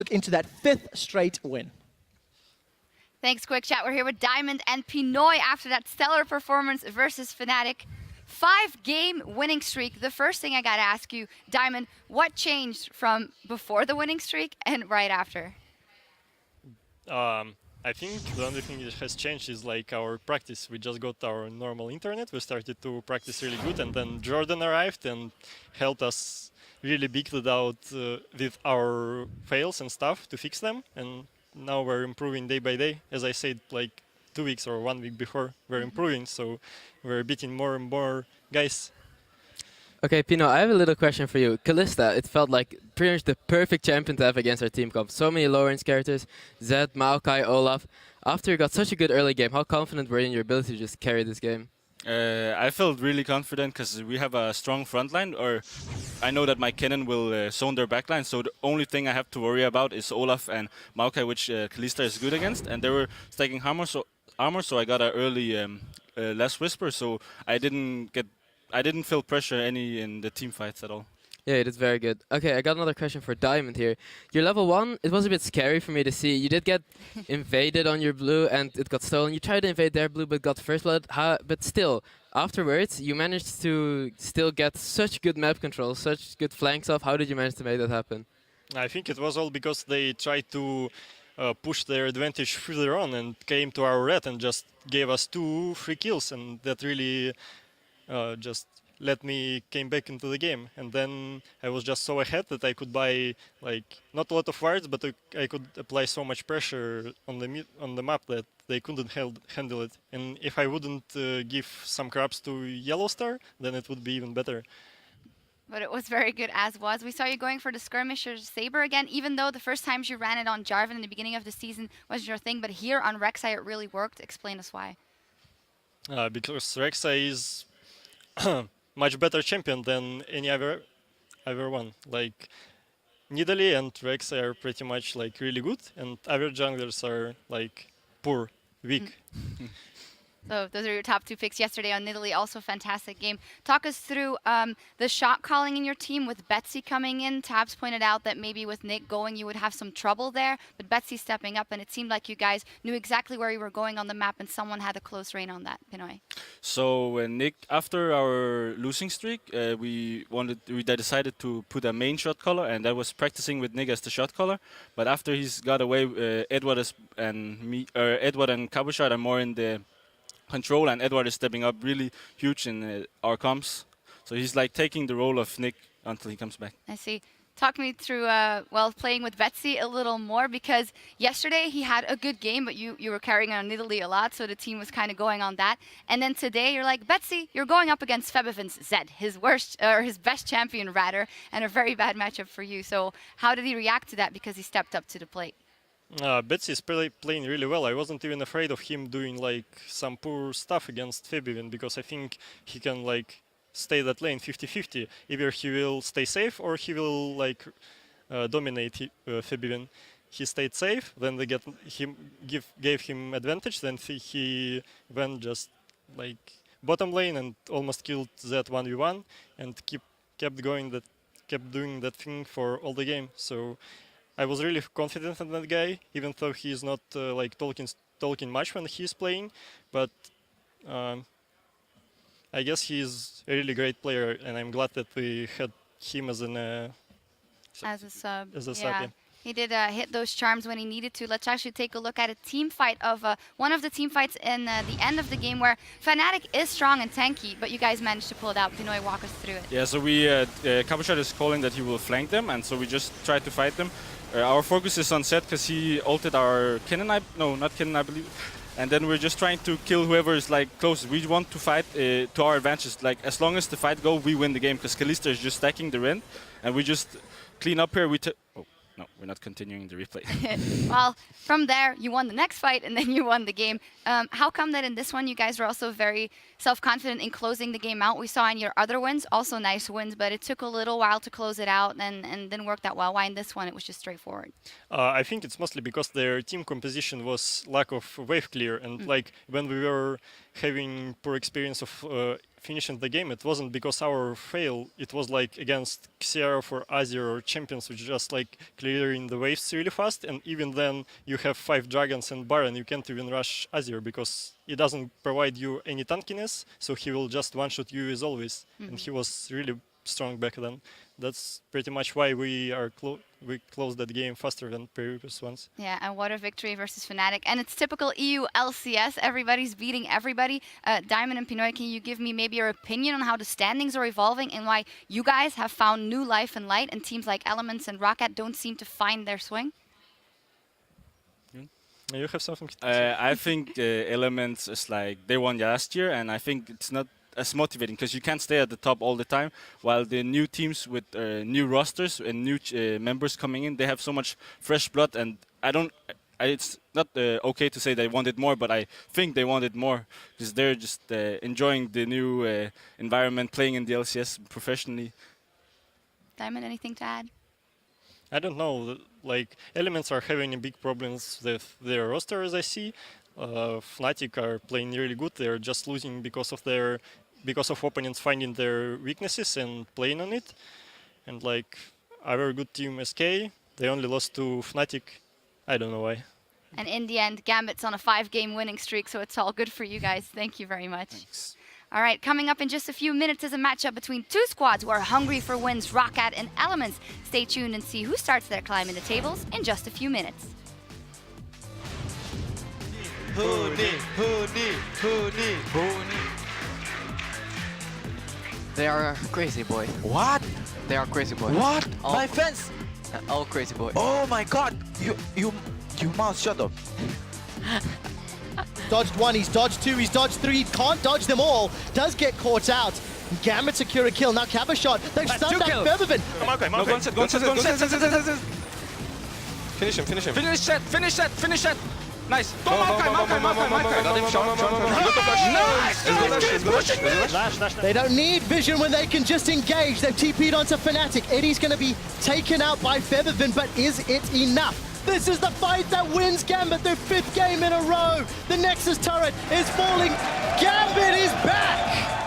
look into that 5th straight win. Thanks, Quick Chat. We're here with Diamond and Pinoy after that stellar performance versus Fnatic. 5-game winning streak. The first thing I got to ask you, Diamond, what changed from before the winning streak and right after? I think the only thing that has changed is like our practice. We just got our normal internet. We started to practice really good, and then Jordan arrived and helped us really big with our fails and stuff to fix them. And now we're improving day by day. As I said, like 2 weeks or 1 week before, we're improving. So we're beating more and more guys. Okay, Pino, I have a little question for you. Kalista, it felt like pretty much the perfect champion to have against our team comp. So many low range characters, Zed, Maokai, Olaf. After you got such a good early game, how confident were you in your ability to just carry this game? I felt really confident because we have a strong front line, or I know that my Kennen will zone their backline, so the only thing I have to worry about is Olaf and Maokai, which Kalista is good against, and they were stacking armor, so I got an early less whisper, so I didn't feel pressure any in the team fights at all. Yeah, it is very good. Okay, I got another question for Diamond here. Your level 1, it was a bit scary for me to see. You did get invaded on your blue and it got stolen. You tried to invade their blue but got first blood. But still, afterwards, you managed to still get such good map control, such good flanks off. How did you manage to make that happen? I think it was all because they tried to push their advantage further on and came to our red and just gave us 2 free kills, and that really just let me came back into the game. And then I was just so ahead that I could buy like not a lot of wards, but I could apply so much pressure on the map that they couldn't handle it. And if I wouldn't give some crabs to Yellow Star, then it would be even better. But it was very good as was. We saw you going for the skirmisher Saber again, even though the first times you ran it on Jarvan in the beginning of the season was your thing, but here on Rek'Sai it really worked. Explain us why. Because Rek'Sai is much better champion than any other one. Like Nidalee and Rek'Sai are pretty much like really good, and other junglers are like poor, weak. So those are your top 2 picks yesterday on Nidalee. Also fantastic game. Talk us through the shot calling in your team with Betsy coming in. Tabs pointed out that maybe with Nick going you would have some trouble there, but Betsy stepping up, and it seemed like you guys knew exactly where you were going on the map and someone had a close rein on that. Pinoy. So Nick, after our losing streak, we decided to put a main shot caller, and that was practicing with Nick as the shot caller. But after he's got away, Edward and Kabushard are more in the control, and Edward is stepping up really huge in our comps. So he's like taking the role of Nick until he comes back. I see. Talk me through, playing with Betsy a little more, because yesterday he had a good game, but you were carrying on Nidalee a lot, so the team was kind of going on that. And then today you're like, Betsy, you're going up against Febiven's Zed, his best champion rather, and a very bad matchup for you. So how did he react to that, because he stepped up to the plate? Betsy is playing really well. I wasn't even afraid of him doing like some poor stuff against Febiven, because I think he can like stay that lane 50-50. Either he will stay safe or he will like dominate Febiven. He stayed safe, then they gave him advantage, then he went just like bottom lane and almost killed that 1v1 and kept doing that thing for all the game. So I was really confident in that guy, even though he's not like talking much when he's playing. But I guess he's a really great player, and I'm glad that we had him as a sub. Yeah. He did hit those charms when he needed to. Let's actually take a look at a team fight of one of the team fights in the end of the game, where Fnatic is strong and tanky, but you guys managed to pull it out. Pinoy, walk us through it. Yeah, so Kabushard is calling that he will flank them, and so we just tried to fight them. Our focus is on Zed because he ulted our Kennen, not Kennen, I believe. And then we're just trying to kill whoever is like closest. We want to fight to our advantage. Like as long as the fight goes, we win the game, because Kalista is just stacking the rend, and we just clean up here. No, we're not continuing the replay. Well, from there, you won the next fight, and then you won the game. How come that in this one, you guys were also very self-confident in closing the game out? We saw in your other wins, also nice wins, but it took a little while to close it out and didn't work that well. Why in this one, it was just straightforward? I think it's mostly because their team composition was lack of wave clear, and like when we were having poor experience of finishing the game, it wasn't because our fail. It was like against Xero for Azir or Champions, which just like clearing the waves really fast. And even then, you have 5 dragons and Baron, you can't even rush Azir because it doesn't provide you any tankiness. So he will just one-shot you as always. And he was really strong back then. That's pretty much why we closed that game faster than previous ones. Yeah, and what a victory versus Fnatic. And it's typical EU LCS. Everybody's beating everybody. Diamond and Pinoy, can you give me maybe your opinion on how the standings are evolving and why you guys have found new life and light and teams like Elements and Roccat don't seem to find their swing? You have something to say? I think Elements is like they won last year, and I think it's not as motivating because you can't stay at the top all the time. While the new teams with new rosters and new members coming in, they have so much fresh blood, and it's not okay to say they wanted more, but I think they wanted more because they're just enjoying the new environment, playing in the LCS professionally. Diamond, anything to add? I don't know. Like Elements are having big problems with their roster, as I see. Fnatic are playing really good. They're just losing because of opponents finding their weaknesses and playing on it. And like our good team SK, they only lost to Fnatic. I don't know why. And in the end, Gambit's on a 5-game winning streak, so it's all good for you guys. Thank you very much. Thanks. All right, coming up in just a few minutes is a matchup between two squads who are hungry for wins, Roccat and Elements. Stay tuned and see who starts their climb in the tables in just a few minutes. They are crazy, boy. What? They are crazy, boy. What? All, My fans! all crazy, boy. Oh my god! You mouse, shut up. Dodged 1, he's dodged 2, he's dodged 3, can't dodge them all. Does get caught out. Gambit secure a kill, now Kappa shot. They've stunned back Featherman. No, go set. Finish him. Finish that! Nice! They don't need vision when they can just engage. They've TP'd onto Fnatic. Eddie's going to be taken out by Featherman, but is it enough? This is the fight that wins Gambit their 5th game in a row. The Nexus turret is falling. Gambit is back!